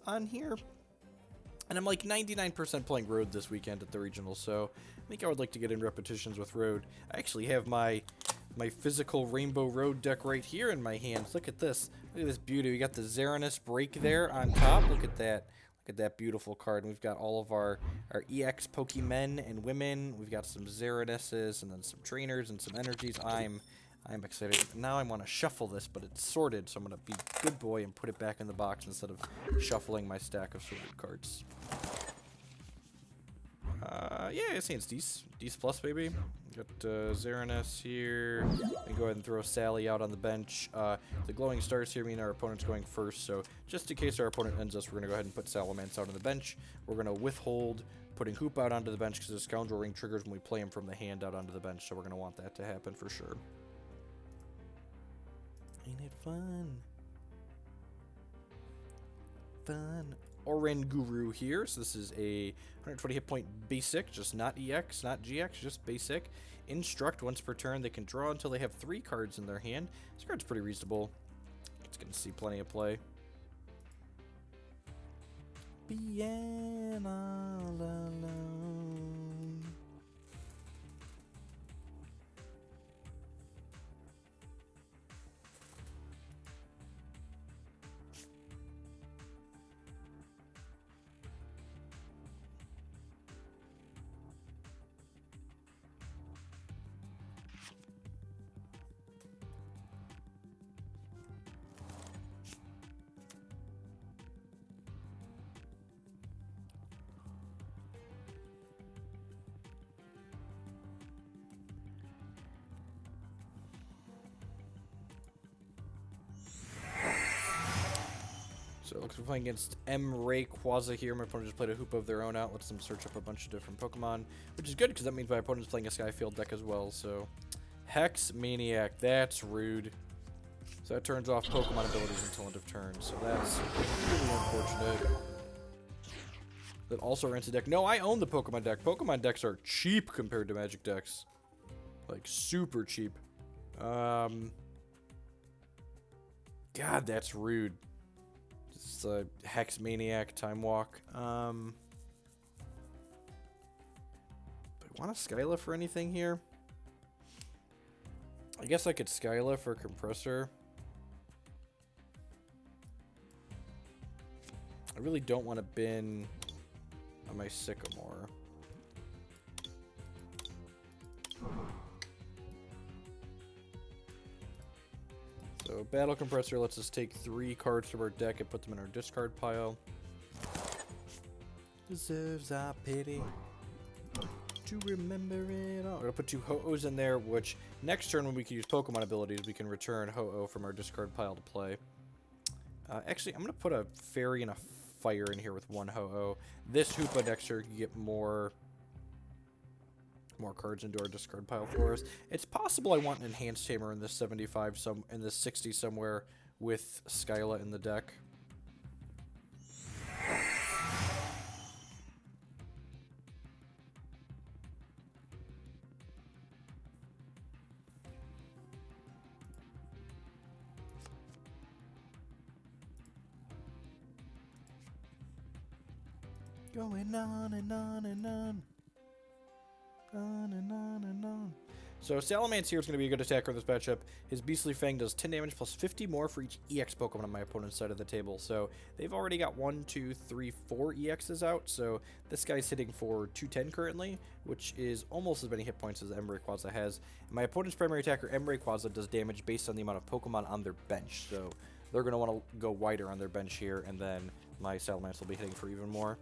on here. And I'm like 99% playing Road this weekend at the regional, so I think I would like to get in repetitions with Road. I actually have my physical Rainbow Road deck right here in my hands. Look at this. Look at this beauty. We got the Xerneas BREAK there on top. Look at that. Look at that beautiful card. And we've got all of our EX Pokemon and women. We've got some Xerneases and then some trainers and some energies. I'm excited. Now I want to shuffle this, but it's sorted, so I'm going to be a good boy and put it back in the box instead of shuffling my stack of sorted cards. Yeah, I think it's D's plus, baby. Got Xerneas here. And go ahead and throw Sally out on the bench. The glowing stars here mean our opponent's going first, so just in case our opponent ends us, we're going to go ahead and put Salamence out on the bench. We're going to withhold putting Hoopa out onto the bench because the Scoundrel Ring triggers when we play him from the hand out onto the bench, so we're going to want that to happen for sure. Ain't it fun? Fun. Oren Guru here. So this is a 120 hit point basic, just not EX, not GX, just basic. Instruct once per turn. They can draw until they have 3 cards in their hand. This card's pretty reasonable. It's going to see plenty of play. Being all alone. So it looks like we're playing against Rayquaza here. My opponent just played a Hoopa of their own out. Lets them search up a bunch of different Pokemon, which is good because that means my opponent's playing a Sky Field deck as well. So Hex Maniac, that's rude. So that turns off Pokemon abilities until end of turn. So that's really unfortunate. That also rents a deck. No, I own the Pokemon deck. Pokemon decks are cheap compared to Magic decks. Like super cheap. God, that's rude. It's a Hex Maniac Time Walk. Do I want a Skyla for anything here? I guess I could Skyla for Compressor. I really don't want to bin on my Sycamore. So Battle Compressor lets us take 3 cards from our deck and put them in our discard pile. Deserves our pity to remember it all. We're gonna put 2 Ho-Ohs in there, which next turn when we can use Pokemon abilities, we can return Ho-Oh from our discard pile to play. Actually, I'm gonna put a Fairy and a Fire in here with 1 Ho-Oh. This Hoopa next turn can get more cards into our discard pile for us. It's possible I want an Enhanced Tamer in this 75 in this 60 somewhere with Skyla in the deck. Going on and on and on. On and on and on. So Salamence here is going to be a good attacker in this matchup. His Beastly Fang does 10 damage plus 50 more for each EX Pokemon on my opponent's side of the table. So they've already got 1, 2, 3, 4 EXs out. So this guy's hitting for 210 currently, which is almost as many hit points as Rayquaza has. And my opponent's primary attacker, Rayquaza, does damage based on the amount of Pokemon on their bench. So they're going to want to go wider on their bench here, and then my Salamence will be hitting for even more.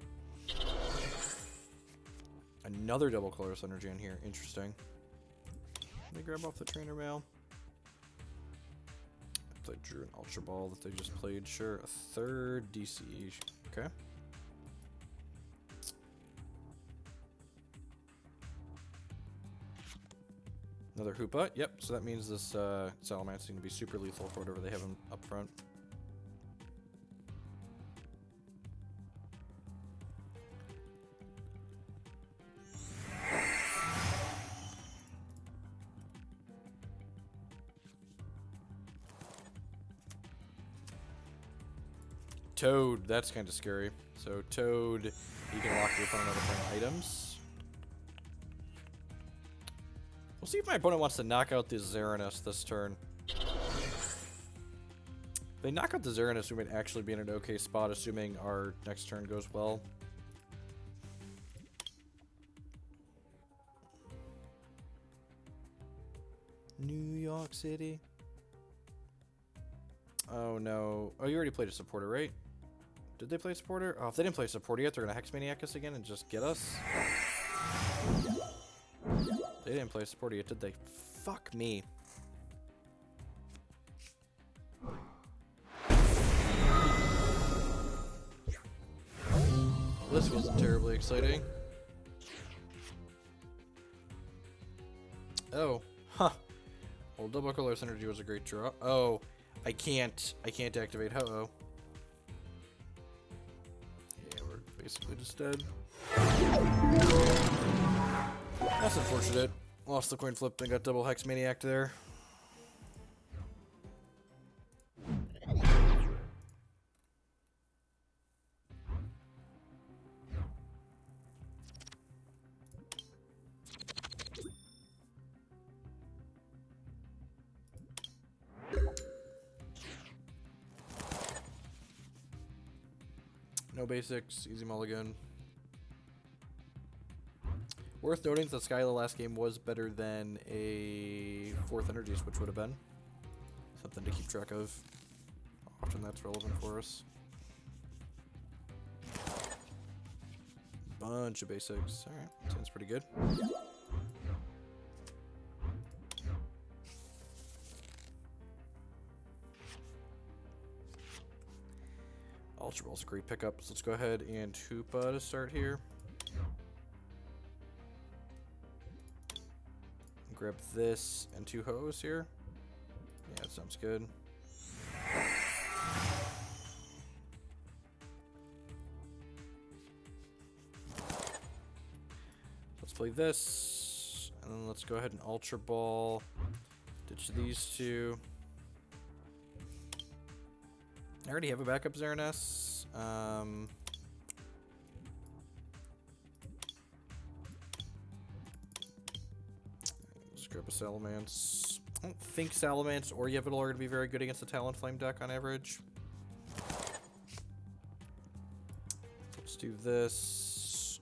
Another double Colorless energy in here. Interesting. They grab off the trainer mail. They drew an Ultra Ball that they just played. Sure. A 3rd DC. Okay. Another Hoopa. Yep. So that means this Salamence is going to be super lethal for whatever they have up front. Toad. That's kind of scary. So Toad, you can lock your opponent out of playing items. We'll see if my opponent wants to knock out the Xerneas this turn. If they knock out the Xerneas, we might actually be in an okay spot, assuming our next turn goes well. New York City. Oh no. Oh, you already played a supporter, right? Did they play a supporter? Oh, if they didn't play a supporter yet, they're gonna Hexmaniac us again and just get us. They didn't play a supporter yet, did they? Fuck me. This wasn't terribly exciting. Oh, huh. Well, double Colorless Energy was a great draw. Oh, I can't activate Ho-Oh. Yeah, we're basically just dead. That's unfortunate. Lost the coin flip and got double Hexmaniac there. No basics, easy mulligan. Worth noting that Skyla last game was better than a 4th Energy Switch would have been. Something to keep track of. How often that's relevant for us. Bunch of basics. Alright, sounds pretty good. Ultra Ball's a great pickup, so let's go ahead and Hoopa to start here. Grab this and 2 Ho-Ohs here. Yeah, that sounds good. Let's play this, and then let's go ahead and Ultra Ball. Ditch these 2. I already have a backup Xerneas. Let's grab a Salamence. I don't think Salamence or Yveltal are going to be very good against the Talonflame deck on average. Let's do this.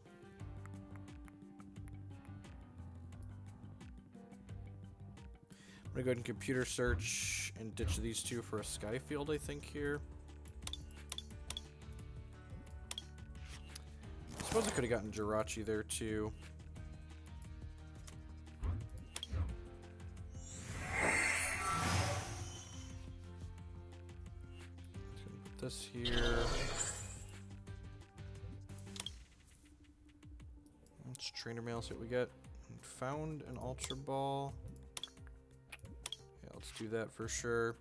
I'm going to go ahead and Computer Search and ditch these 2 for a Sky Field, I think, here. I suppose I could have gotten Jirachi there, too. Put this here. Let's Trainer Mail, see what we get. Found an Ultra Ball. Yeah, let's do that for sure.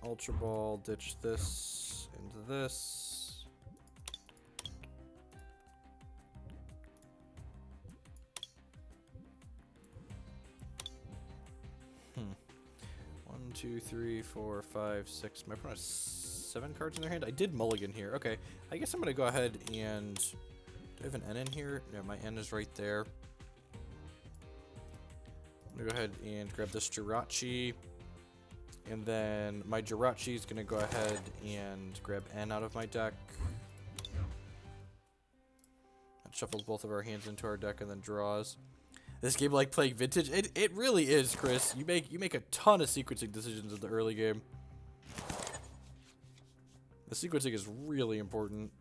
Ultra Ball, ditch this into this. One, 2, 3, 4, 5, 6. My opponent has 7 cards in their hand. I did mulligan here. Okay, I guess I'm gonna go ahead and. Do I have an N in here? No, my N is right there. I'm gonna go ahead and grab this Jirachi. And then my Jirachi is gonna go ahead and grab N out of my deck. That shuffles both of our hands into our deck and then draws. This game like playing vintage? It really is, Chris. You make a ton of sequencing decisions in the early game. The sequencing is really important.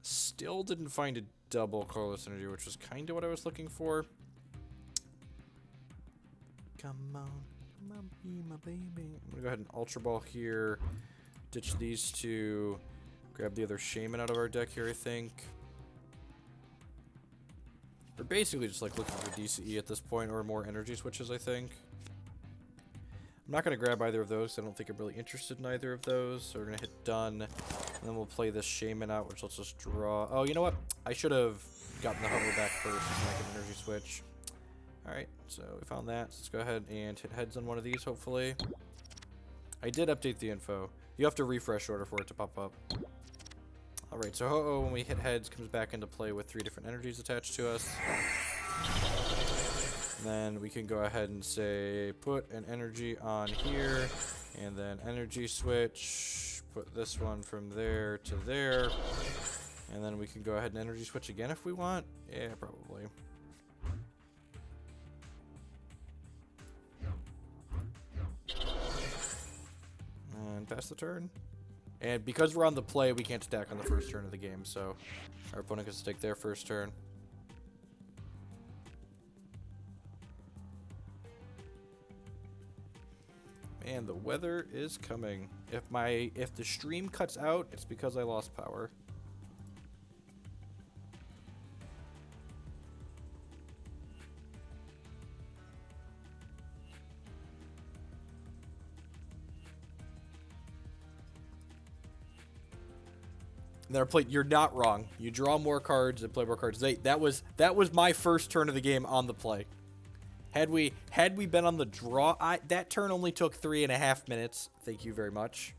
Still didn't find a double Colorless Energy, which was kind of what I was looking for. Come on, be my baby. I'm gonna go ahead and Ultra Ball here. Ditch these 2. Grab the other Shaymin out of our deck here, I think. We're basically just like looking for DCE at this point, or more energy switches, I think. I'm not gonna grab either of those. I don't think I'm really interested in either of those. So we're gonna hit done, and then we'll play this Shaymin out, which lets us draw. Oh, you know what? I should have gotten the Ho-Oh back first, so I can energy switch. Alright, so we found that. So let's go ahead and hit heads on one of these, hopefully. I did update the info. You have to refresh order for it to pop up. Alright, so Ho-Oh, when we hit heads, comes back into play with 3 different energies attached to us. And then we can go ahead and say, put an energy on here, and then energy switch, put this one from there to there. And then we can go ahead and energy switch again if we want. Yeah, probably. And pass the turn. And because we're on the play, we can't attack on the first turn of the game, so our opponent gets to take their first turn. And the weather is coming. If the stream cuts out, it's because I lost power. You're not wrong. You draw more cards and play more cards. That was my first turn of the game on the play. Had we been on the draw, that turn only took 3.5 minutes. Thank you very much.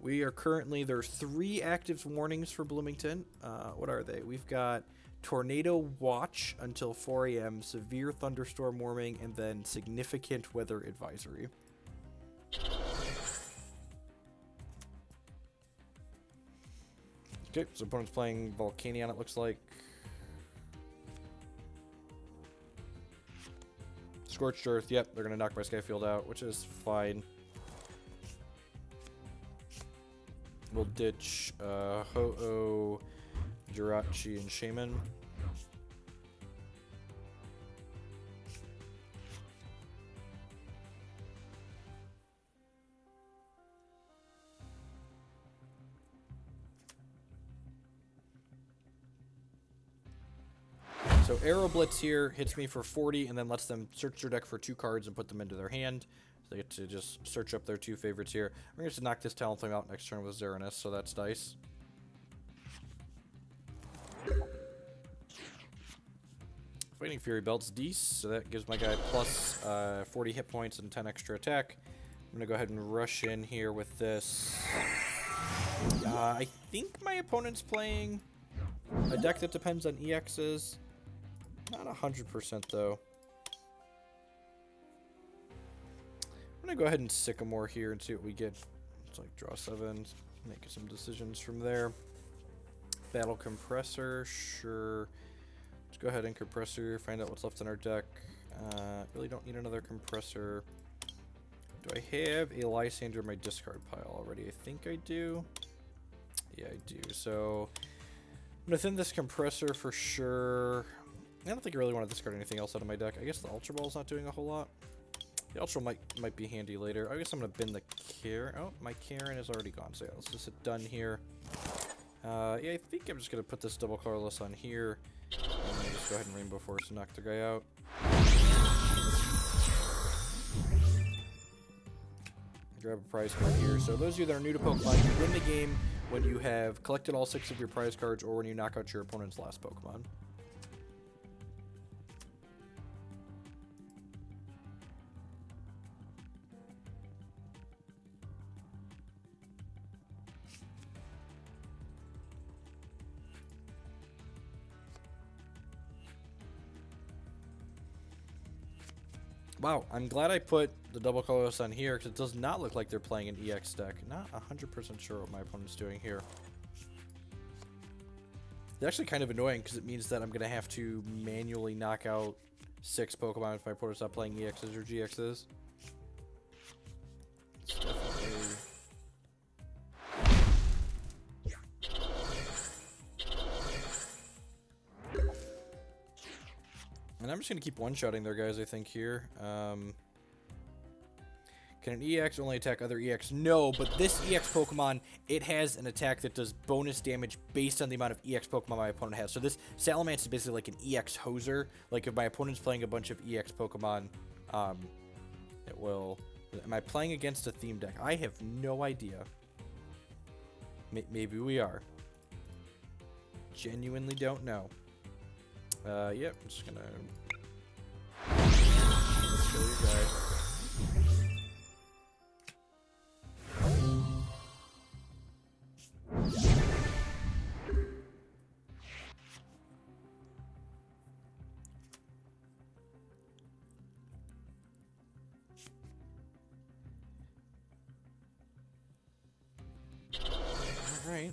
We are currently, there's 3 active warnings for Bloomington. What are they? We've got tornado watch until 4 a.m., severe thunderstorm warning, and then significant weather advisory. Okay, so opponent's playing Volcanion, it looks like. Scorched Earth, yep, they're going to knock my Sky Field out, which is fine. We'll ditch Ho-Oh, Jirachi, and Shaymin. So Arrow Blitz here hits me for 40 and then lets them search their deck for 2 cards and put them into their hand. So they get to just search up their 2 favorites here. We're going to knock this Talonflame out next turn with Xerneas, so that's nice. Fighting Fury Belt's Deece, so that gives my guy plus 40 hit points and 10 extra attack. I'm going to go ahead and rush in here with this. I think my opponent's playing a deck that depends on EXs. Not 100% though. I'm gonna go ahead and Sycamore here and see what we get. It's like draw 7, make some decisions from there. Battle Compressor, sure. Let's go ahead and Compressor, find out what's left in our deck. Really don't need another Compressor. Do I have a Lysandre in my discard pile already? I think I do. Yeah, I do. So I'm gonna thin this Compressor for sure. I don't think I really want to discard anything else out of my deck. I guess the Ultra Ball's not doing a whole lot. The Ultra might be handy later. I guess I'm going to bin the Karen. Oh, my Karen is already gone. So yeah, let's just hit done here. Yeah, I think I'm just going to put this double colorless on here. And then just go ahead and Rainbow Force and knock the guy out. Grab a prize card here. So those of you that are new to Pokemon, you win the game when you have collected all 6 of your prize cards or when you knock out your opponent's last Pokemon. Wow, I'm glad I put the double colorless on here because it does not look like they're playing an EX deck. Not 100% sure what my opponent's doing here. It's actually kind of annoying because it means that I'm going to have to manually knock out 6 Pokemon if my opponent's not playing EXs or GXs. It's definitely... And I'm just going to keep one-shotting their guys, I think, here. Can an EX only attack other EX? No, but this EX Pokemon, it has an attack that does bonus damage based on the amount of EX Pokemon my opponent has. So this Salamence is basically like an EX hoser. Like if my opponent's playing a bunch of EX Pokemon, it will... Am I playing against a theme deck? I have no idea. Maybe we are. Genuinely don't know. Yep, I'm just gonna kill your guy. Alright.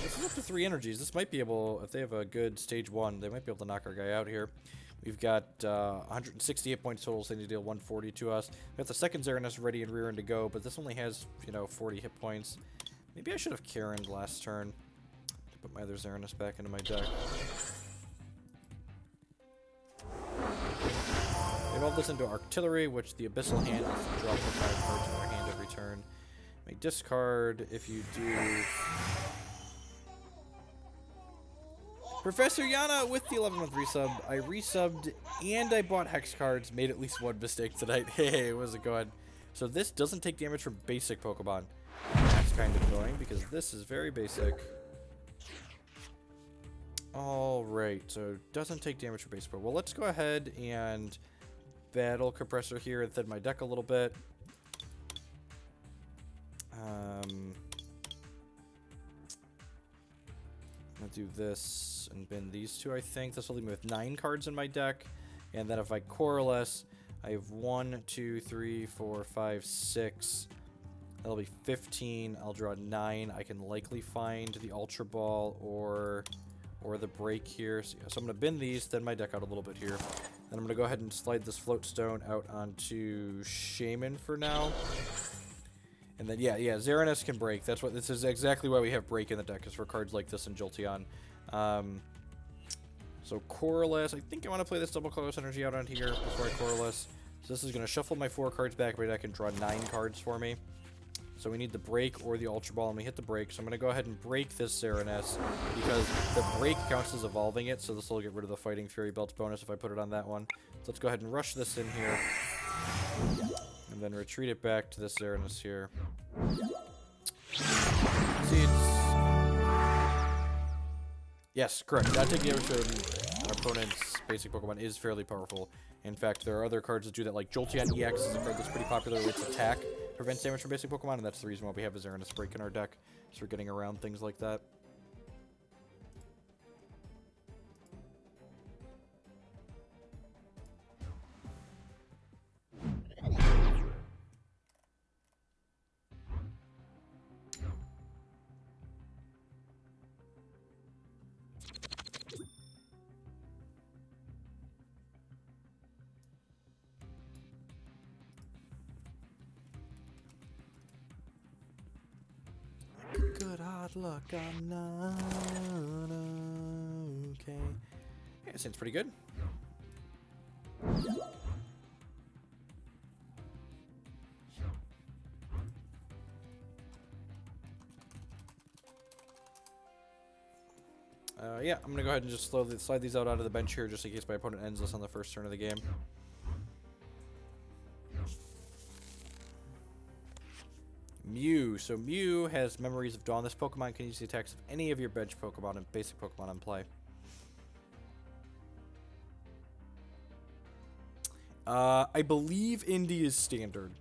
This is up to 3 energies. This might be able, if they have a good stage 1, they might be able to knock our guy out here. We've got 168 points total, so they need to deal 140 to us. We have the second Xerneas ready and rearing to go, but this only has, 40 hit points. Maybe I should have Karen'd last turn to put my other Xerneas back into my deck. They evolve this into Artillery, which the Abyssal Hand is to drop the 5 cards in their hand every turn. May discard if you do. Professor Yana with the 11-month resub. I resubbed and I bought hex cards. Made at least one mistake tonight. Hey, what's it going? So this doesn't take damage from basic Pokemon. That's kind of annoying because this is very basic. Alright, so it doesn't take damage from basic Pokemon. Well, let's go ahead and battle Compressor here and thin my deck a little bit. I'll do this and bin these two, I think. This will leave me with 9 cards in my deck. And then if I Colorless, I have 1, 2, 3, 4, 5, 6. That'll be 15. I'll draw 9. I can likely find the Ultra Ball or the break here. So, yeah, so I'm going to bin these, thin my deck out a little bit here. Then I'm going to go ahead and slide this Float Stone out onto Shaymin for now. And then, yeah, Xerneas can break. That's what, this is exactly why we have break in the deck, is for cards like this and Jolteon. So Colorless, I think I want to play this double Colorless energy out on here before I Colorless. So this is going to shuffle my 4 cards back, but I can draw 9 cards for me. So we need the break or the Ultra Ball, and we hit the break. So I'm going to go ahead and break this Xerneas, because the break counts as evolving it, so this will get rid of the Fighting Fury Belts bonus if I put it on that one. So let's go ahead and rush this in here. And then retreat it back to this Xerneas here. See, yes, correct. Not taking damage from opponent's basic Pokemon is fairly powerful. In fact, there are other cards that do that, like Jolteon-EX is a card that's pretty popular. Its attack prevents damage from basic Pokemon, and that's the reason why we have a Xerneas break in our deck. So we're getting around things like that. Good hard luck, I'm not okay. Yeah, it seems pretty good. Yeah, I'm gonna go ahead and just slowly slide these out onto the bench here, just in case my opponent ends this on the first turn of the game. Mew. So Mew has Memories of Dawn. This Pokemon can use the attacks of any of your bench Pokemon and basic Pokemon in play. I believe Indy is standard.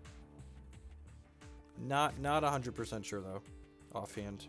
Not 100% sure though, offhand.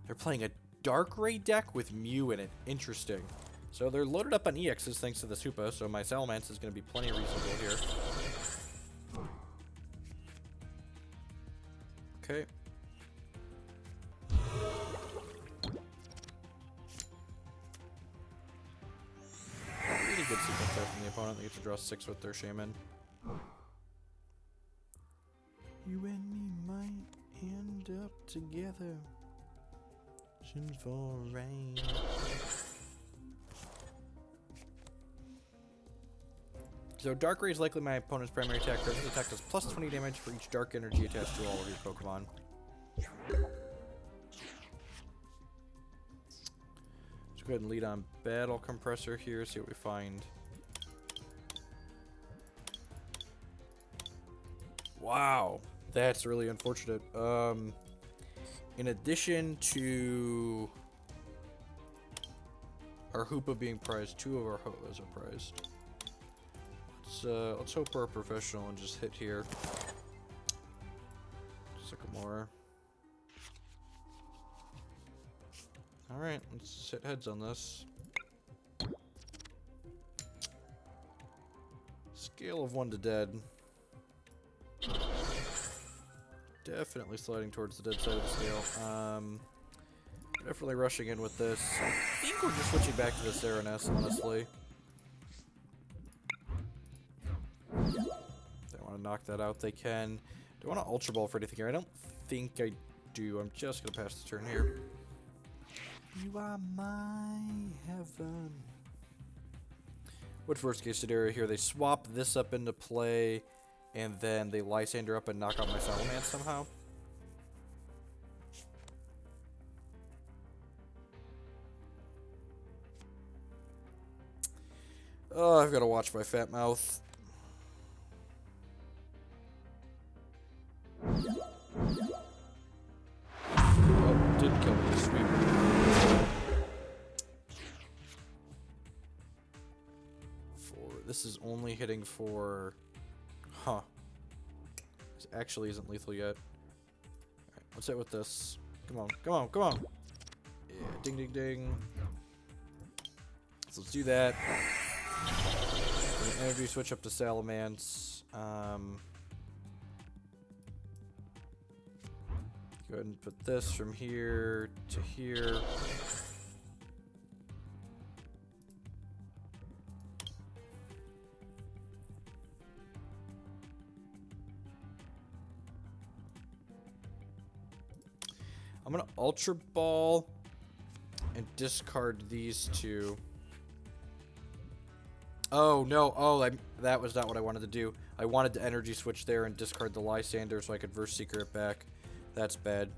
They're playing a Dark Ray deck with Mew in it. Interesting. So they're loaded up on EXs thanks to this Hoopa, so my Salamence is going to be plenty reasonable here. Okay. Really good sequence there from the opponent. They get to draw 6 with their Shaymin. You and me might end up together. Sinful rain. So Dark Ray is likely my opponent's primary attack. This attack does plus 20 damage for each dark energy attached to all of your Pokemon. Let's go ahead and lead on Battle Compressor here, see what we find. Wow, that's really unfortunate. In addition to our Hoopa being prized, 2 of our Ho-Ohs are prized. Let's hope we're a professional and just hit here. Sycamore. Alright, let's hit heads on this. Scale of 1 to dead. Definitely sliding towards the dead side of the scale. Definitely rushing in with this. I think we're just switching back to the Xerneas, honestly. They want to knock that out, they can. Do I want to Ultra Ball for anything here? I don't think I do. I'm just going to pass the turn here. You are my heaven. What's worst case scenario here? They swap this up into play, and then they Lysandre up and knock out my Salamence somehow. Oh, I've got to watch my fat mouth. Oh, didn't kill me. Sweet. This is only hitting for... Huh. This actually isn't lethal yet. Alright, let's hit with this. Come on, come on, come on! Yeah, ding, ding, ding. So let's do that. Energy switch up to Salamence. Go ahead and put this from here to here. I'm gonna Ultra Ball and discard these 2. Oh no! Oh, that was not what I wanted to do. I wanted to Energy Switch there and discard the Lysandre so I could Verse Seeker it back. That's bad.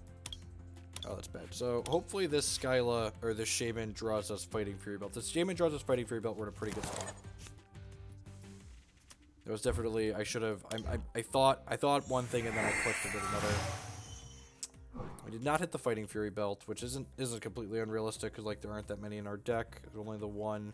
Oh, that's bad. So hopefully this Skyla or this Shaymin draws us Fighting Fury Belt. This Shaymin draws us Fighting Fury Belt. We're in a pretty good spot. It was definitely I should have. I thought one thing and then I clicked and did another. We did not hit the Fighting Fury Belt, which isn't completely unrealistic because like there aren't that many in our deck. There's only the one.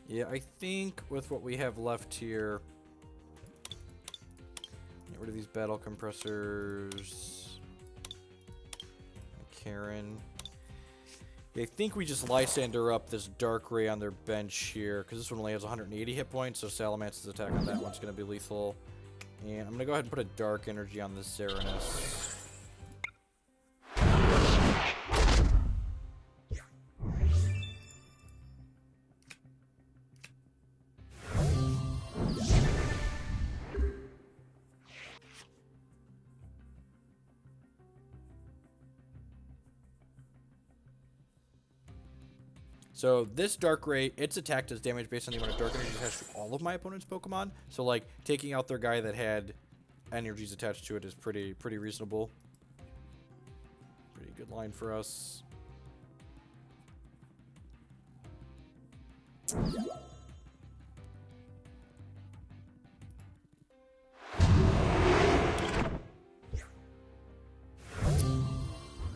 Yeah, I think with what we have left here, get rid of these battle compressors. Karen. Yeah, I think we just Lysandre up this Dark Ray on their bench here, because this one only has 180 hit points, so Salamance's attack on that one's going to be lethal. And I'm going to go ahead and put a Dark Energy on this Xerneas. So this Dark Ray, its attack does damage based on the amount of Dark Energy attached to all of my opponent's Pokemon. So like taking out their guy that had energies attached to it is pretty reasonable. Pretty good line for us.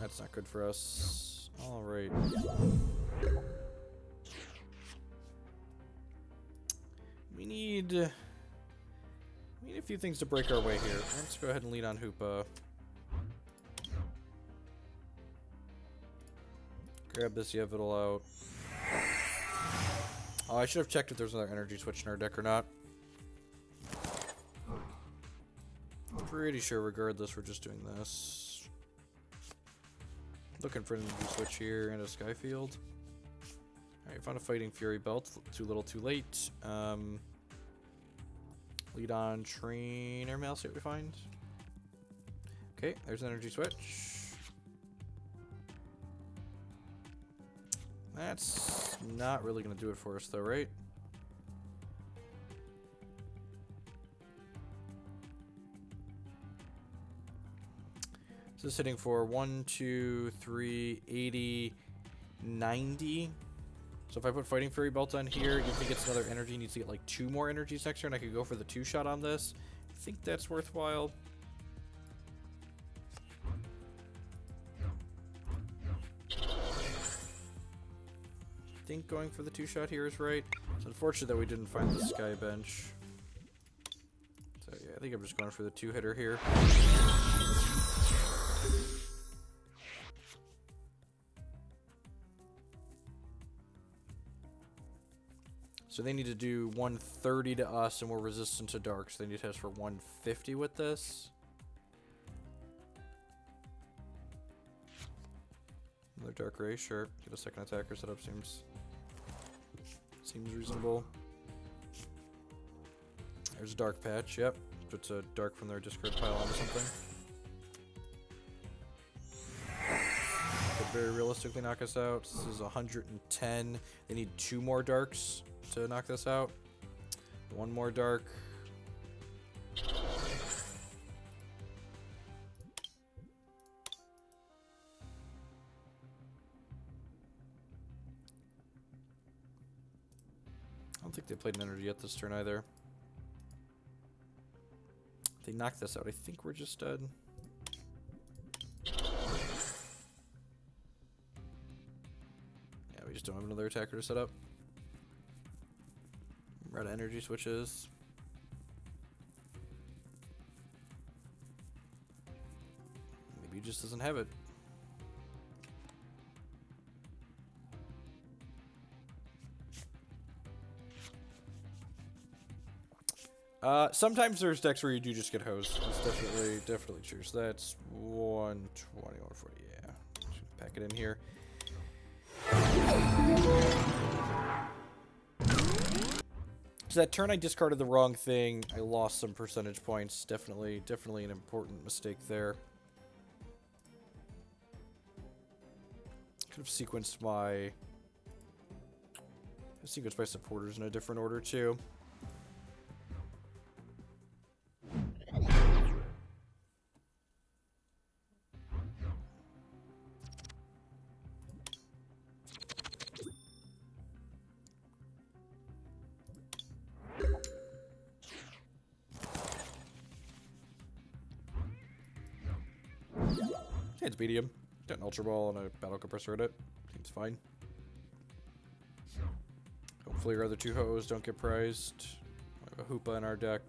That's not good for us. All right. We need a few things to break our way here. Let's go ahead and lead on Hoopa. Grab this Yveltal out. Oh, I should have checked if there's another energy switch in our deck or not. Pretty sure regardless we're just doing this. Looking for an energy switch here and a Sky Field. Alright, found a Fighting Fury belt. Too little, too late. Lead on Trainer Mail, see what we find. Okay, there's an energy switch. That's not really going to do it for us, though, right? This is hitting for 1, 2, 3, 80, 90. So if I put Fighting Fury Belt on here, if he gets another energy, he needs to get like 2 more energies next turn. I could go for the 2-shot on this. I think that's worthwhile. I think going for the 2-shot here is right. It's unfortunate that we didn't find the Sky Bench. So yeah, I think I'm just going for the 2-hitter here. So they need to do 130 to us, and we're resistant to dark, so they need to test for 150 with this. Another Dark Ray, sure. Get a second attacker setup seems reasonable. There's a Dark Patch, yep. Puts a Dark from their discard pile onto something. Could very realistically knock us out. This is 110. They need 2 more Darks to knock this out. 1 more Dark. I don't think they played an energy yet this turn either. If they knock this out, I think we're just dead. Yeah, we just don't have another attacker to set up. Red energy switches. Maybe he just doesn't have it. Sometimes there's decks where you do just get hosed. That's definitely true. So that's 120, 140. Yeah, just pack it in here. So that turn I discarded the wrong thing. I lost some percentage points. Definitely an important mistake there. Could have sequenced my supporters in a different order too. It's medium. Got an Ultra Ball and a Battle Compressor in it. Seems fine. Hopefully our other 2 Ho-Ohs don't get prized. We have a Hoopa in our deck.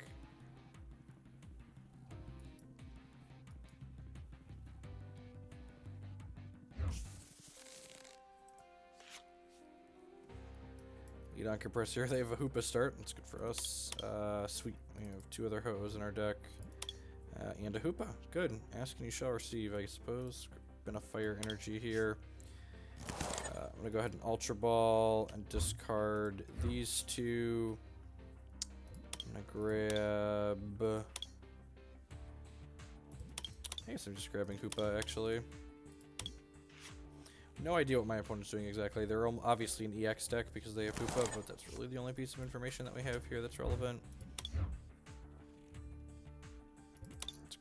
Lead on Compressor. They have a Hoopa start. That's good for us. Sweet. We have 2 other Ho-Ohs in our deck. And a Hoopa. Good. Ask and you shall receive, I suppose. Been a fire energy here. I'm going to go ahead and Ultra Ball and discard these 2. I'm going to grab... I guess I'm just grabbing Hoopa, actually. No idea what my opponent's doing exactly. They're obviously an EX deck because they have Hoopa, but that's really the only piece of information that we have here that's relevant.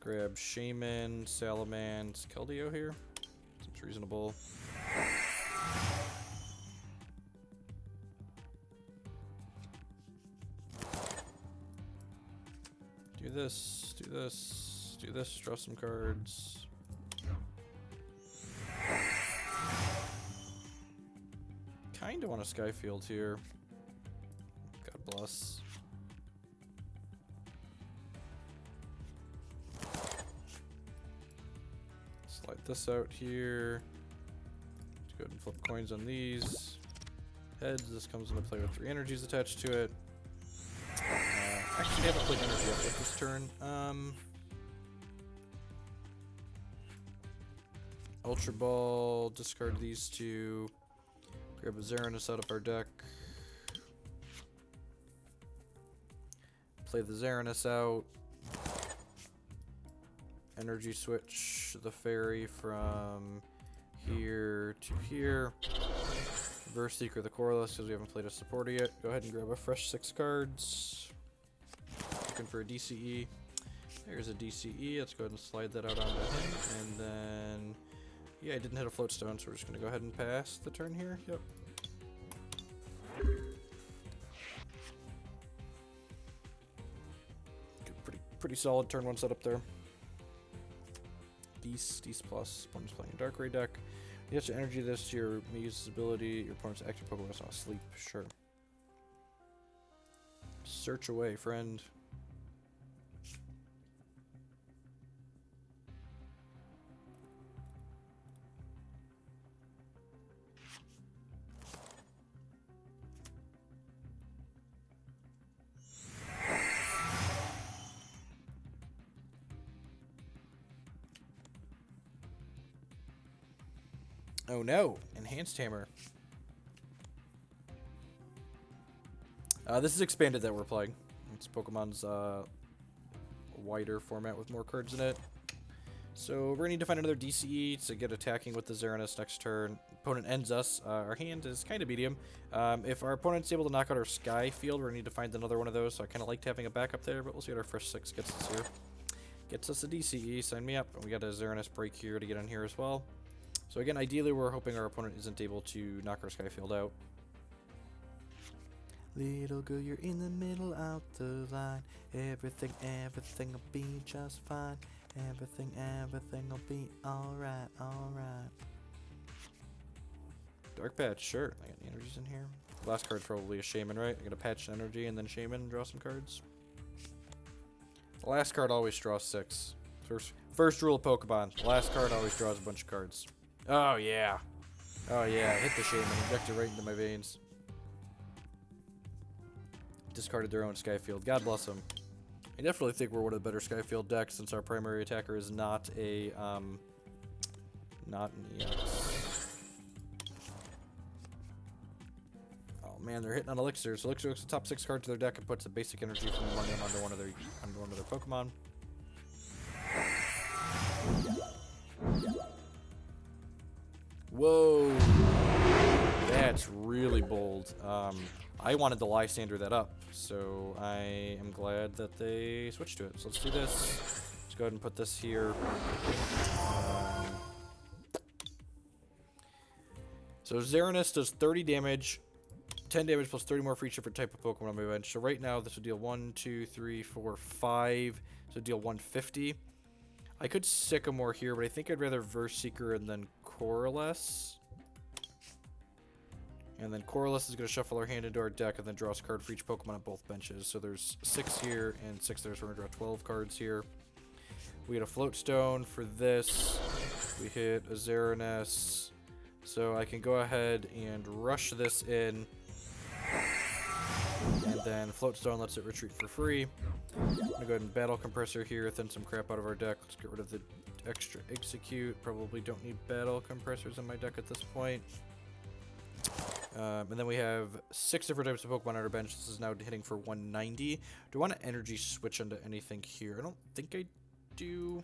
Grab Shaymin, Salamence, Keldeo here. Seems reasonable. Do this, do this, do this, draw some cards. Kinda want a Sky Field here. God bless. Slide this out here. Let's go ahead and flip coins on these. Heads, this comes into play with 3 energies attached to it. Actually, I haven't played energy up yet this turn. Ultra Ball, discard these two. Grab a Xerneas out of our deck. Play the Xerneas out. Energy Switch the fairy from here to here. Reverse Seeker the Colorless because we haven't played a supporter yet. Go ahead and grab a fresh 6 cards. Looking for a DCE. There's a DCE. Let's go ahead and slide that out onto him. And then, yeah, I didn't hit a Float Stone, so we're just going to go ahead and pass the turn here. Yep. Good, pretty solid turn 1 setup there. Deece plus. Opponent's playing a Dark Ray deck. You have to energy this to your use ability. Your opponent's active Pokemon is on sleep. Sure. Search away, friend. Oh no, Enhanced Hammer. This is expanded that we're playing. It's Pokemon's wider format with more cards in it. So we're gonna need to find another DCE to get attacking with the Xerneas next turn. Opponent ends us. Our hand is kind of medium. If our opponent's able to knock out our Sky Field, we're gonna need to find another one of those. So I kind of liked having a backup there, but we'll see what our fresh 6 gets us here. Gets us a DCE, sign me up. And we got a Xerneas break here to get in here as well. So again, ideally we're hoping our opponent isn't able to knock our Sky Field out. Little girl, you're in the middle of the line. Everything will be just fine. Everything will be alright, alright. Dark Patch, sure. I got the energies in here. Last card's probably a Shaymin, right? I got a Patch Energy and then Shaymin and draw some cards. The last card always draws 6. First rule of Pokemon. The last card always draws a bunch of cards. Oh yeah. Oh yeah, hit the Shaymin, inject it right into my veins. Discarded their own Sky Field. God bless them. I definitely think we're one of the better Sky Field decks since our primary attacker is not a not an EX. Oh man, they're hitting on Elixir. So Elixir looks the top 6 cards to their deck and puts a basic energy from one of them onto one of their Pokemon. Whoa, that's really bold. I wanted to Lysandre that up, so I am glad that they switched to it. So let's do this. Let's go ahead and put this here. So Xerneas does 30 damage, 10 damage plus 30 more for each different type of Pokemon on my bench. So right now this would deal 1, 2, 3, 4, 5. So deal 150. I could Sycamore here, but I think I'd rather Verse Seeker and then Colorless. And then Colorless is going to shuffle our hand into our deck and then draw a card for each Pokemon on both benches. So there's 6 here and 6 there, so we're going to draw 12 cards here. We get a Float Stone for this. We hit a Xerneas. So I can go ahead and rush this in. And then Float Stone lets it retreat for free. I'm going to go ahead and Battle Compressor here, thin some crap out of our deck. Let's get rid of the extra Exeggcute. Probably don't need Battle Compressors in my deck at this point. And then we have 6 different types of Pokemon on our bench. This is now hitting for 190. Do I want to Energy Switch into anything here? I don't think I do.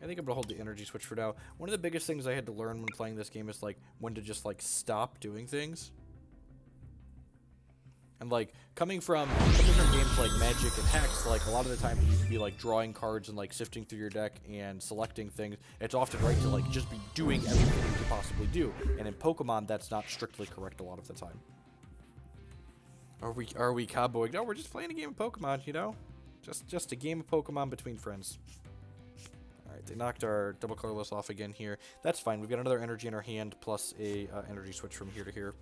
I think I'm going to hold the Energy Switch for now. One of the biggest things I had to learn when playing this game is, like, when to just, like, stop doing things. And, like, coming from games like Magic and Hex, like, a lot of the time you can be, like, drawing cards and, like, sifting through your deck and selecting things. It's often right to, like, just be doing everything you could possibly do. And in Pokemon, that's not strictly correct a lot of the time. Are we cowboying? No, we're just playing a game of Pokemon, you know? Just a game of Pokemon between friends. Alright, they knocked our double colorless off again here. That's fine. We've got another energy in our hand plus a energy switch from here to here.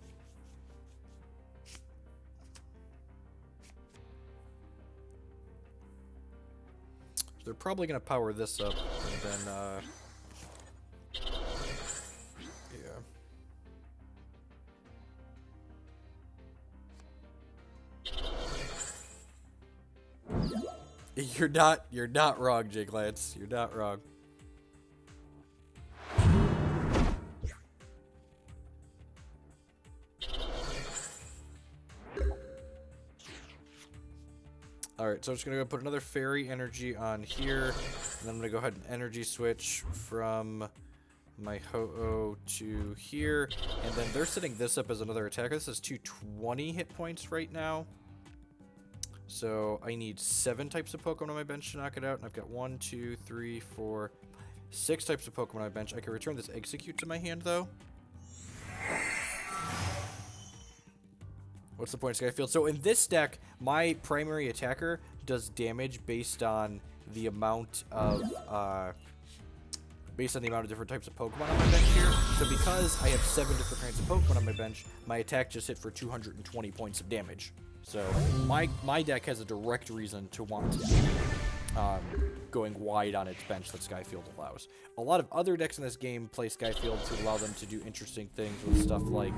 They're probably going to power this up, and then, yeah. You're not wrong, Jake Lance. You're not wrong. Alright, so I'm just going to go put another Fairy Energy on here. And then I'm going to go ahead and Energy Switch from my Ho-Oh to here. And then they're setting this up as another attacker. This is 220 hit points right now. So I need 7 types of Pokemon on my bench to knock it out. And I've got 1, 2, 3, 4, 6 types of Pokemon on my bench. I can return this Exeggcute to my hand, though. What's the point, Sky Field? So in this deck, my primary attacker does damage based on the amount of different types of Pokemon on my bench here. So because I have 7 different kinds of Pokemon on my bench, my attack just hit for 220 points of damage. So my deck has a direct reason to want to be going wide on its bench that Sky Field allows. A lot of other decks in this game play Sky Field to allow them to do interesting things with stuff like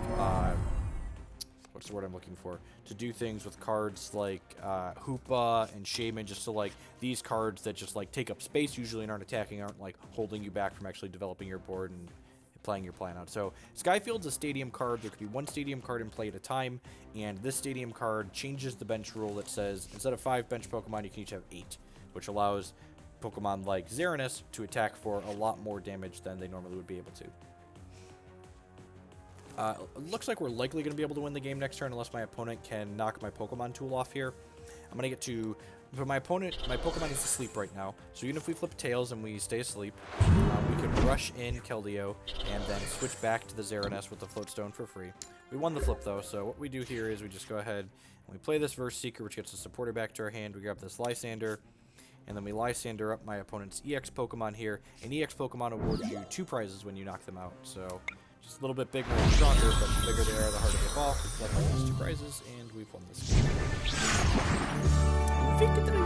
what's the word I'm looking for? To do things with cards like Hoopa and Shaymin, just to like these cards that just like take up space usually and aren't attacking, aren't like holding you back from actually developing your board and playing your plan out. So Skyfield's a stadium card. There could be 1 stadium card in play at a time, and this stadium card changes the bench rule that says instead of 5 bench Pokemon, you can each have 8, which allows Pokemon like Xerneas to attack for a lot more damage than they normally would be able to. It looks like we're likely going to be able to win the game next turn unless my opponent can knock my Pokemon tool off here. I'm going to get to... But my Pokemon is asleep right now, so even if we flip tails and we stay asleep, we can rush in Keldeo and then switch back to the Xerneas with the Float Stone for free. We won the flip, though, so what we do here is we just go ahead and we play this Verse Seeker, which gets the supporter back to our hand. We grab this Lysandre, and then we Lysandre up my opponent's EX Pokemon here, and EX Pokemon awards you 2 prizes when you knock them out, so... Just a little bit bigger and stronger, but the bigger they are, the harder they fall. We collect the last 2 prizes, and we've won this game. Victory!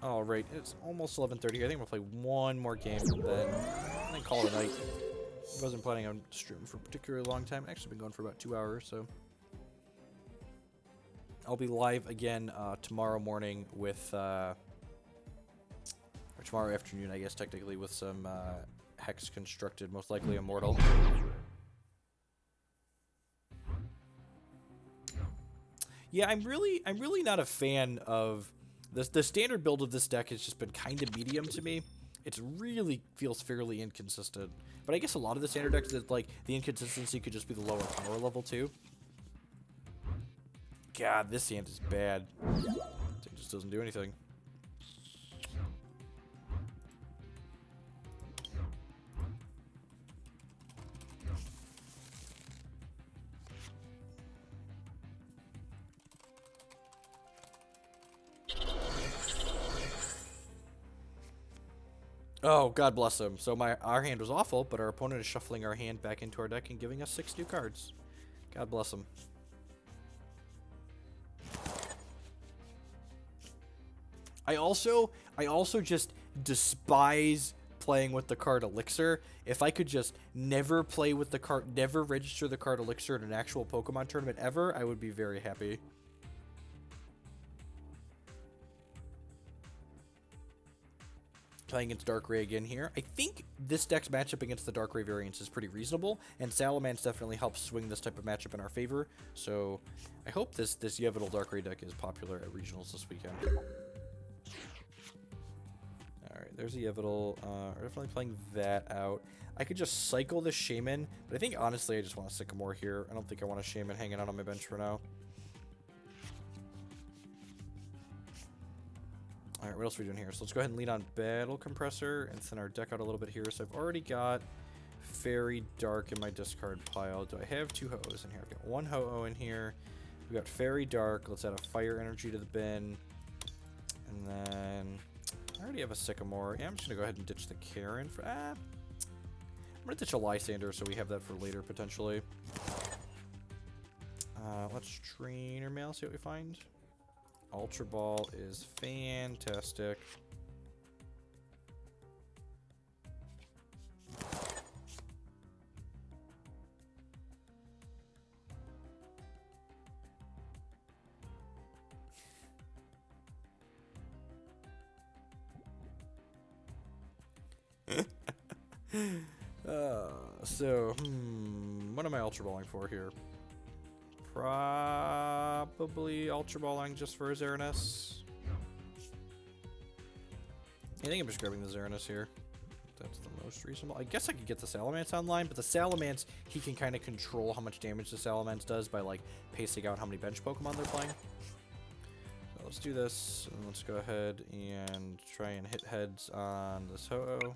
Alright, it's almost 11:30 here. I think we'll play one more game, and then call it a night. Wasn't planning on streaming for a particularly long time. Actually been going for about 2 hours, so I'll be live again tomorrow morning with or tomorrow afternoon, I guess technically, with some Hex constructed, most likely Immortal. Yeah, I'm really not a fan of this. The standard build of this deck has just been kind of medium to me. It really feels fairly inconsistent. But I guess a lot of the standard decks, like, the inconsistency could just be the lower power level, too. God, this hand is bad. It just doesn't do anything. Oh, God bless him. So our hand was awful, but our opponent is shuffling our hand back into our deck and giving us 6 new cards. God bless him. I also just despise playing with the card Elixir. If I could just never play with the card, never register the card Elixir in an actual Pokemon tournament ever, I would be very happy. Playing against Darkrai again here. I think this deck's matchup against the Darkrai variants is pretty reasonable, and Salamence definitely helps swing this type of matchup in our favor. So I hope this Yveltal Darkrai deck is popular at regionals this weekend. Alright, there's a Yveltal. We're definitely playing that out. I could just cycle this Shaymin, but I think honestly I just want a Sycamore here. I don't think I want a Shaymin hanging out on my bench for now. Alright, what else are we doing here? So let's go ahead and lean on Battle Compressor and thin our deck out a little bit here. So I've already got Fairy Dark in my discard pile. Do I have 2 Ho-Ohs in here? I've got 1 Ho-Oh in here. We've got Fairy Dark. Let's add a Fire Energy to the bin. And then I already have a Sycamore. Yeah, I'm just going to go ahead and ditch the Karen. I'm going to ditch a Lysandre so we have that for later, potentially. Let's Trainer Mail, see what we find. Ultra Ball is fantastic. What am I Ultra Balling for here? Probably Ultra Balling just for Xerneas. I think I'm just grabbing the Xerneas here. That's the most reasonable. I guess I could get the Salamence online, but the Salamence, he can kind of control how much damage the Salamence does by, like, pacing out how many bench Pokemon they're playing. So let's do this, and let's go ahead and try and hit heads on this Ho-Oh.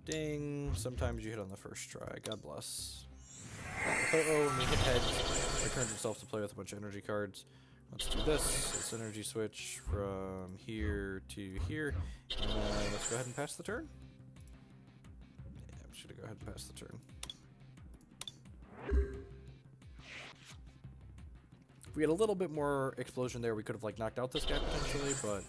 Ding. Sometimes you hit on the first try. God bless. Ho-Oh, when we hit heads, returns itself to play with a bunch of energy cards. Let's do this. Let's energy switch from here to here. And then let's go ahead and pass the turn. Yeah, I'm just going to go ahead and pass the turn. If we had a little bit more explosion there, we could have, like, knocked out this guy potentially, but...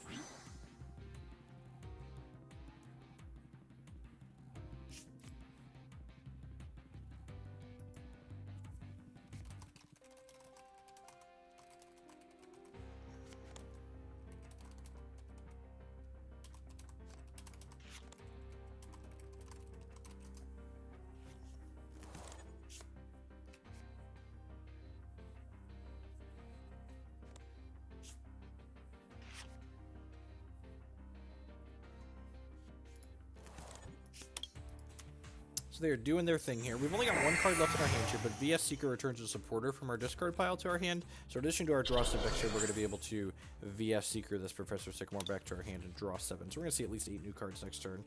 So they're doing their thing here. We've only got one card left in our hand here, but VS Seeker returns a supporter from our discard pile to our hand. So in addition to our draw 7 here, we're going to be able to VS Seeker this Professor Sycamore back to our hand and draw 7. So we're going to see at least 8 new cards next turn.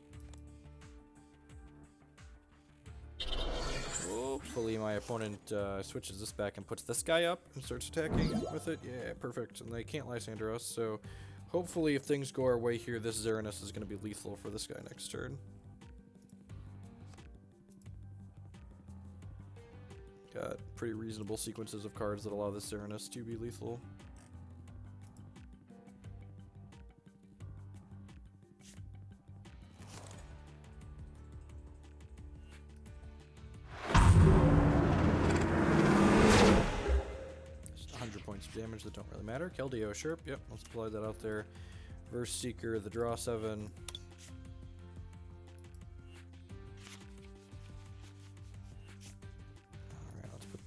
Hopefully my opponent switches this back and puts this guy up and starts attacking with it. Yeah, perfect. And they can't Lysandre us, so hopefully if things go our way here, this Xerneas is going to be lethal for this guy next turn. Got pretty reasonable sequences of cards that allow this Xerneas to be lethal. Just 100 points of damage that don't really matter. Keldeo, sure. Yep, let's apply that out there. Verse Seeker, the draw 7.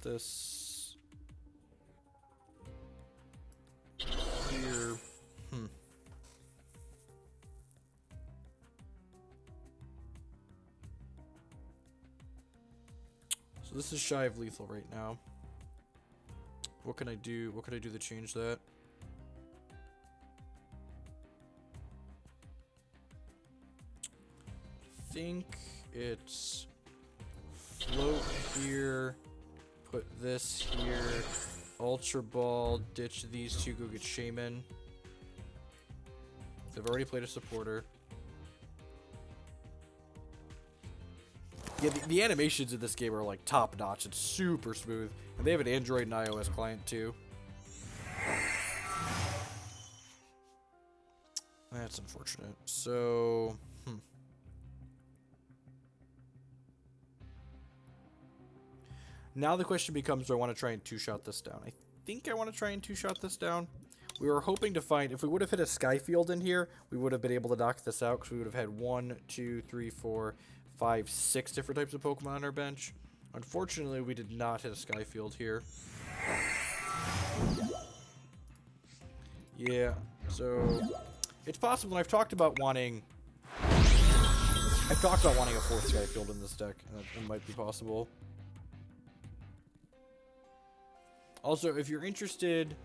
This here. So this is shy of lethal right now. What can I do? What can I do to change that? I think it's float here. Put this here, Ultra Ball, ditch these two, go get Shaymin. They've already played a supporter. Yeah, the animations in this game are like top notch. It's super smooth. And they have an Android and iOS client too. That's unfortunate. So, now the question becomes, do I want to try and two-shot this down? I think I want to try and two-shot this down. We were hoping to find, if we would have hit a Sky Field in here, we would have been able to knock this out because we would have had 1, 2, 3, 4, 5, 6 different types of Pokemon on our bench. Unfortunately, we did not hit a Sky Field here. Yeah, so it's possible, and I've talked about wanting a 4th Sky Field in this deck, and it might be possible. Also, if you're interested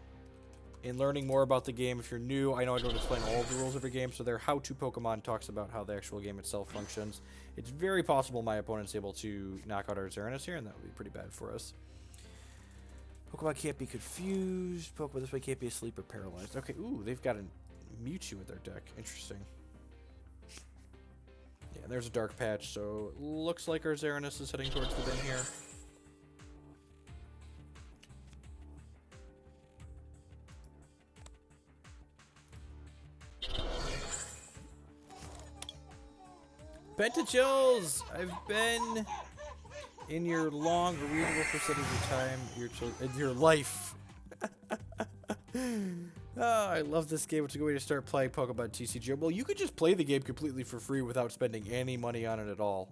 in learning more about the game, if you're new, I know I don't explain all of the rules of every game, so their how-to Pokemon talks about how the actual game itself functions. It's very possible my opponent's able to knock out our Xerneas here, and that would be pretty bad for us. Pokemon can't be confused. Pokemon this way can't be asleep or paralyzed. Okay, ooh, they've got a Mewtwo in their deck. Interesting. Yeah, there's a Dark Patch, so it looks like our Xerneas is heading towards the bin here. Pentachills! I've been in your long, reasonable percentage of time, in your life. I love this game. It's a good way to start playing Pokemon TCGO. Well, you could just play the game completely for free without spending any money on it at all.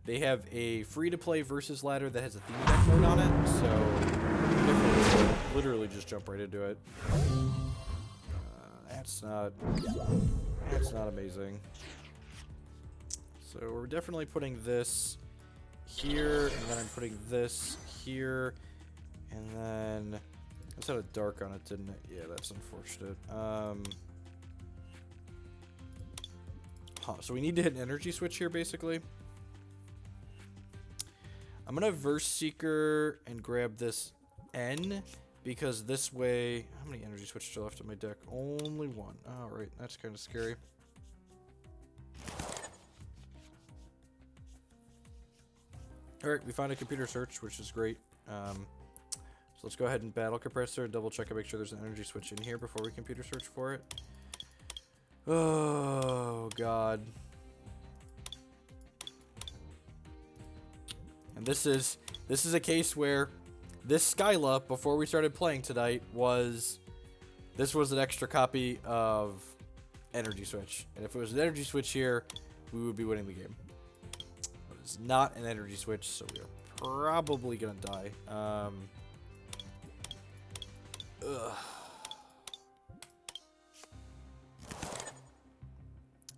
They have a free-to-play versus ladder that has a theme deck mode on it, so literally just jump right into it. That's not amazing. So we're definitely putting this here, and then I'm putting this here, and then this had a dark on it, didn't it? Yeah, that's unfortunate. So we need to hit an energy switch here, basically. I'm gonna verse Seeker and grab this N, because this way, how many energy switches are left in my deck? Only one. All right, that's kind of scary. All right, we found a computer search, which is great. So let's go ahead and battle Compressor and double check and make sure there's an energy switch in here before we computer search for it. Oh God. And this is a case where this Skyla, before we started playing tonight, was an extra copy of Energy Switch. And if it was an Energy Switch here, we would be winning the game. But it's not an Energy Switch, so we are probably gonna die.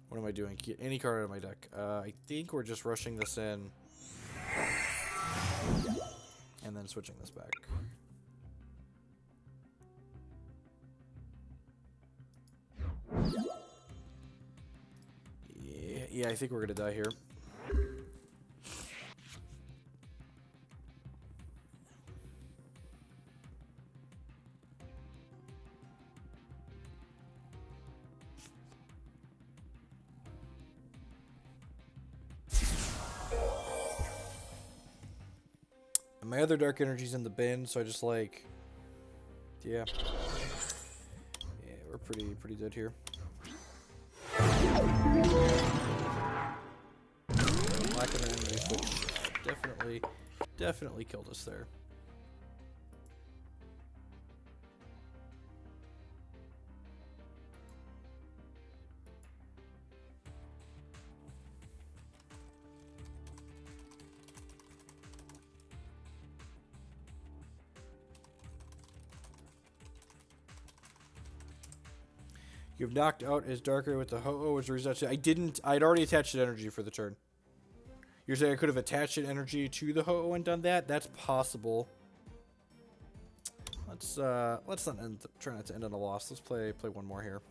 What am I doing? Get any card out of my deck. I think we're just rushing this in. And then switching this back. Yeah, I think we're gonna die here. My other dark energy's in the bin, so I just like, yeah, we're pretty dead here. Lack of energy switch definitely killed us there. You've knocked out his darker with the Ho-Oh-EX ROS. I'd already attached an energy for the turn. You're saying I could have attached an energy to the Ho-Oh and done that? That's possible. Let's not try not to end on a loss. Let's play one more here.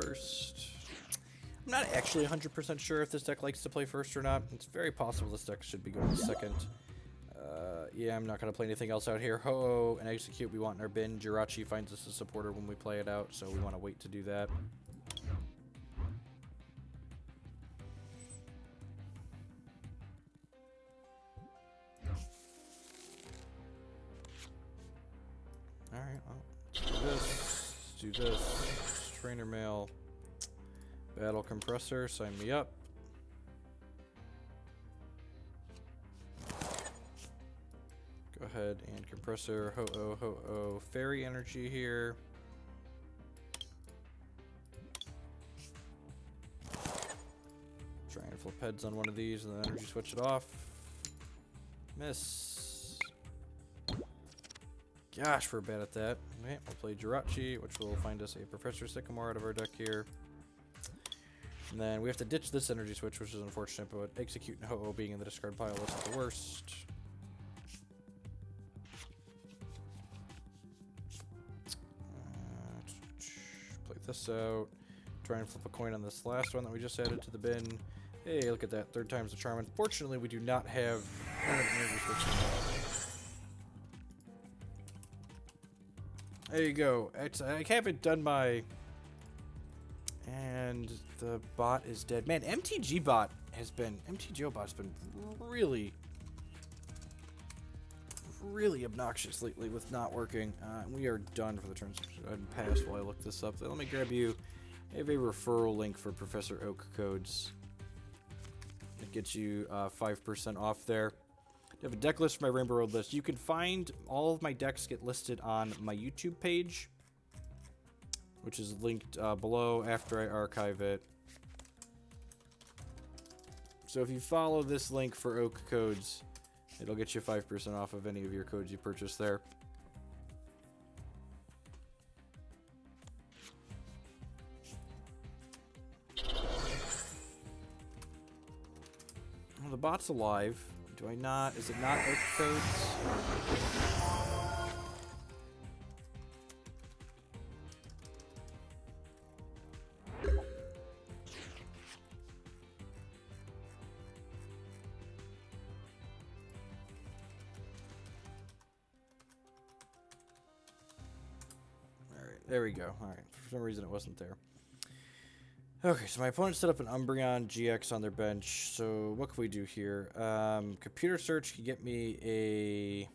First. I'm not actually 100% sure if this deck likes to play first or not. It's very possible this deck should be going second. Yeah, I'm not going to play anything else out here. Ho-Oh and Exeggcute we want in our bin. Jirachi finds us a supporter when we play it out, so we want to wait to do that. Alright, well, let's do this. Trainer Mail. Battle Compressor, sign me up. Go ahead and Compressor, Ho-Oh, Fairy Energy here. Try and flip heads on one of these and then energy switch it off. Miss. Gosh, we're bad at that. Okay, we'll play Jirachi, which will find us a Professor Sycamore out of our deck here. And then we have to ditch this energy switch, which is unfortunate, but Exeggcute and Ho-Oh being in the discard pile isn't the worst. Play this out. Try and flip a coin on this last one that we just added to the bin. Hey, look at that. Third time's the charm. Unfortunately, we do not have an energy switch. There you go. I haven't done my... And the bot is dead. Man, MTGO bot has been really obnoxious lately with not working. We are done for the turns. Go ahead and pass while I look this up. Let me grab you. I have a referral link for Professor Oak codes. It gets you 5% off there. I have a deck list for my Rainbow Road list. You can find all of my decks get listed on my YouTube page, which is linked below after I archive it. So if you follow this link for Oak codes, it'll get you 5% off of any of your codes you purchase there. Well, the bot's alive. Do I not? Is it not Oak codes? There we go. Alright, for some reason it wasn't there. Okay, so my opponent set up an Umbreon GX on their bench, so what can we do here? Computer Search can get me a...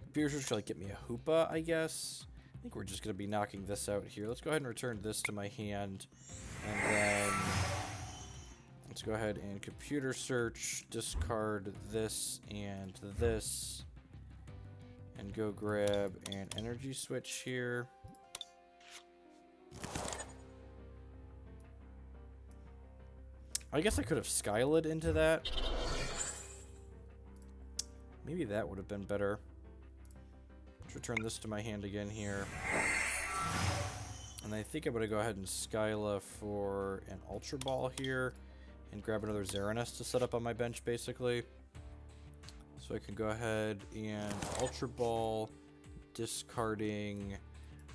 Computer Search can get me a Hoopa, I guess. I think we're just going to be knocking this out here. Let's go ahead and return this to my hand, and then... Let's go ahead and Computer Search, discard this and this, and go grab an Energy Switch here. I guess I could have Skyla into that. Maybe that would have been better. Let's return this to my hand again here. And I think I'm going to go ahead and Skyla for an Ultra Ball here. And grab another Xerneas to set up on my bench, basically. So I can go ahead and Ultra Ball, discarding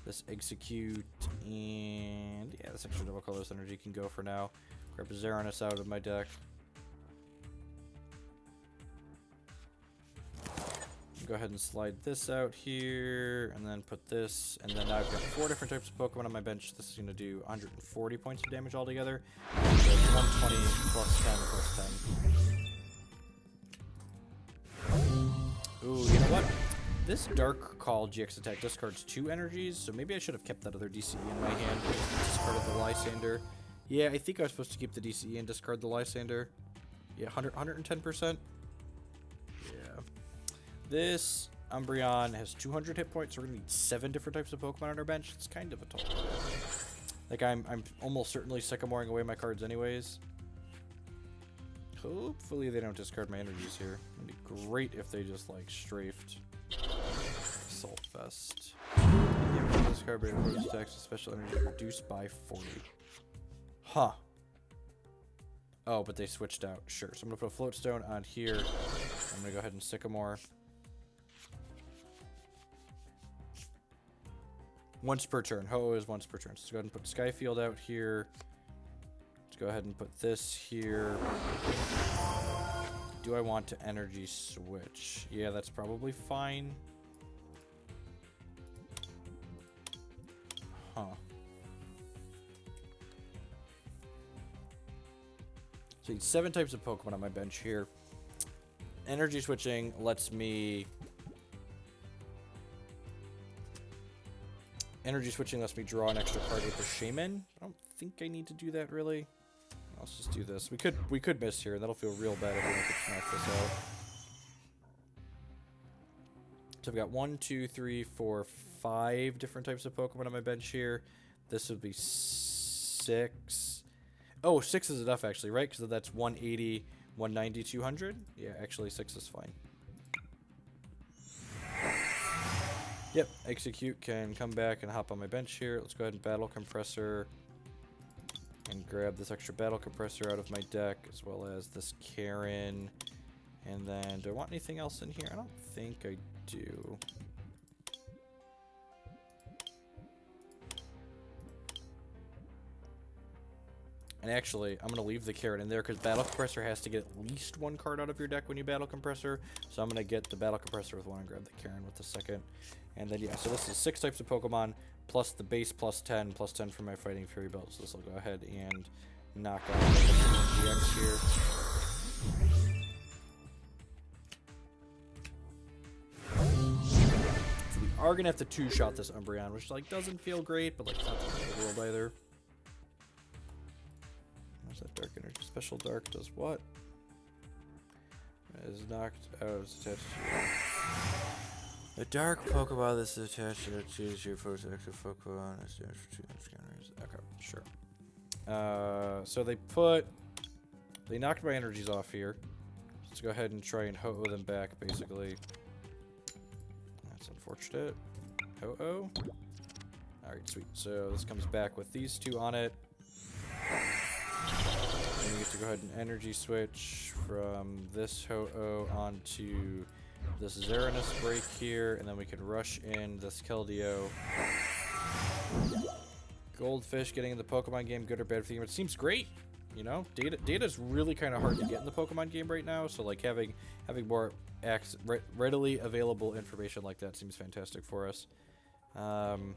this Exeggcute, and yeah, this extra double Colorless energy can go for now. Grab a Xerneas out of my deck. Go ahead and slide this out here, and then put this, and then now I've got 4 different types of Pokemon on my bench. This is going to do 140 points of damage altogether. So 120 plus 10 plus 10. Ooh, you know what? This Dark Call GX attack discards 2 energies, so maybe I should have kept that other DCE in my hand and just discarded the Lysandre. Yeah, I think I was supposed to keep the DCE and discard the Lysandre. Yeah, 110%. This Umbreon has 200 hit points, so we're gonna need 7 different types of Pokemon on our bench. It's kind of a tall order. Like, I'm almost certainly Sycamoring away my cards anyways. Hopefully they don't discard my energies here. It'd be great if they just, like, strafed Assault Vest. Yeah, discard by opposed attacks with special energy reduced by 40. Huh. Oh, but they switched out. Sure. So I'm gonna put a Float Stone on here. I'm gonna go ahead and Sycamore. Once per turn. Ho-Oh is once per turn. So let's go ahead and put Sky Field out here. Let's go ahead and put this here. Do I want to Energy Switch? Yeah, that's probably fine. Huh. So 7 types of Pokemon on my bench here. Energy Switching lets me... Energy Switching lets me draw an extra card with the Shaymin. I don't think I need to do that, really. Let's just do this. We could miss here. That'll feel real bad if we don't get to knock this out. So I've got 1, 2, 3, 4, 5 different types of Pokemon on my bench here. This would be 6. Oh, 6 is enough, actually, right? Because that's 180, 190, 200. Yeah, actually, 6 is fine. Yep, Exeggcute can come back and hop on my bench here. Let's go ahead and battle Compressor and grab this extra battle Compressor out of my deck, as well as this Karen. And then, do I want anything else in here? I don't think I do. And actually, I'm going to leave the carrot in there because Battle Compressor has to get at least one card out of your deck when you Battle Compressor. So I'm going to get the Battle Compressor with one and grab the Karen with the second. And then, yeah, so this is 6 types of Pokemon, plus the base plus 10 for my Fighting Fury belt. So this will go ahead and knock out the GX here. So we are going to have to two-shot this Umbreon, which, like, doesn't feel great, but, like, it's not the end of the world either. What's that Dark Energy? Special Dark does what? It is knocked out. It's attached to a dark Pokeball that's attached to choose your first active Pokemon. Okay, sure. So they knocked my energies off here. Let's go ahead and try and Ho-Oh them back, basically. That's unfortunate. Ho-Oh. Alright, sweet. So this comes back with these two on it. And we get to go ahead and energy switch from this Ho-Oh onto this Xerneas break here, and then we can rush in this Keldeo. Goldfish getting in the Pokemon game, good or bad for the game? It seems great, you know. Data's really kind of hard to get in the Pokemon game right now, so like having more readily available information like that seems fantastic for us. I'm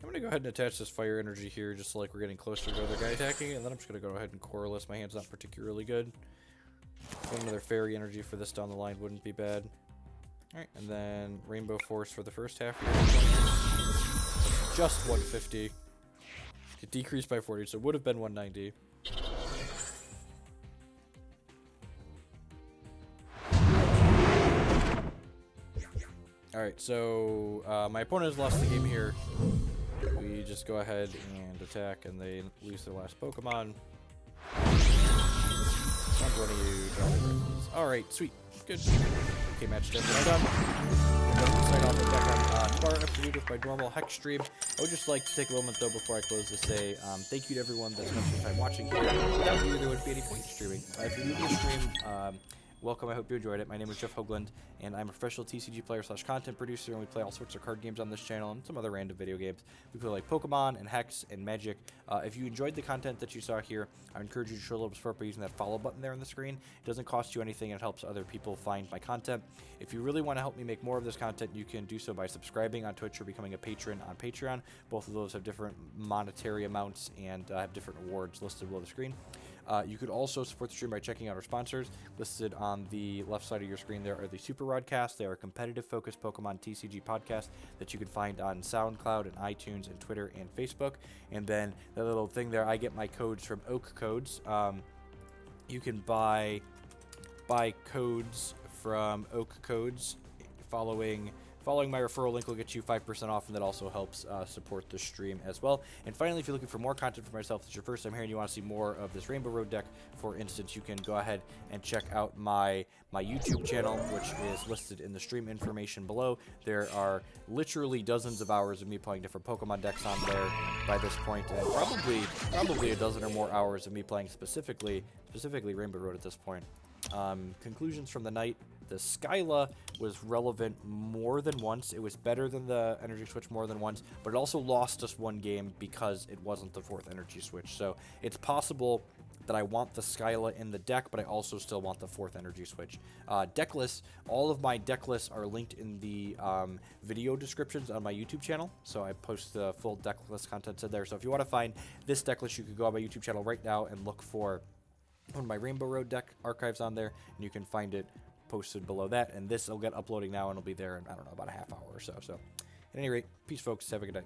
gonna go ahead and attach this fire energy here, just so like we're getting closer to the other guy attacking, and then I'm just gonna go ahead and Colorless. My hand's not particularly good. Another fairy energy for this down the line wouldn't be bad. Alright, and then Rainbow Force for the first half here. Just 150. It decreased by 40, so it would have been 190. Alright, so my opponent has lost the game here. We just go ahead and attack, and they lose their last Pokemon. Alright, sweet. Good. Okay, match done. Done. Start off the deck on far afternoon with my normal Hex stream. I would just like to take a moment, though, before I close to say thank you to everyone that spent some time watching here. Without you, there wouldn't be any point in streaming. If you're new to the stream, welcome. I hope you enjoyed it. My name is Jeff Hoagland, and I'm a professional TCG player / content producer, and we play all sorts of card games on this channel and some other random video games. We play like Pokemon and Hex and Magic. If you enjoyed the content that you saw here, I encourage you to show a little support by using that follow button there on the screen. It doesn't cost you anything, and it helps other people find my content. If you really want to help me make more of this content, you can do so by subscribing on Twitch or becoming a patron on Patreon. Both of those have different monetary amounts and have different awards listed below the screen. You could also support the stream by checking out our sponsors. Listed on the left side of your screen there are the Super Rodcast. They are a competitive-focused Pokemon TCG podcast that you can find on SoundCloud and iTunes and Twitter and Facebook. And then that little thing there, I get my codes from Oak Codes. You can buy codes from Oak Codes. Following my referral link will get you 5% off, and that also helps support the stream as well. And finally, if you're looking for more content for myself, it's your first time here and you want to see more of this Rainbow Road deck, for instance, you can go ahead and check out my YouTube channel, which is listed in the stream information below. There are literally dozens of hours of me playing different Pokemon decks on there by this point, and probably a dozen or more hours of me playing specifically Rainbow Road at this point. Conclusions from the night. The Skyla was relevant more than once. It was better than the Energy Switch more than once, but it also lost us one game because it wasn't the 4th Energy Switch. So it's possible that I want the Skyla in the deck, but I also still want the 4th Energy Switch. Deck lists, all of my deck lists are linked in the video descriptions on my YouTube channel. So I post the full deck list contents in there. So if you want to find this deck list, you could go on my YouTube channel right now and look for one of my Rainbow Road deck archives on there, and you can find it posted below that. And this will get uploading now, and it'll be there in, I don't know, about a half hour or so. So at any rate, peace, folks. Have a good night.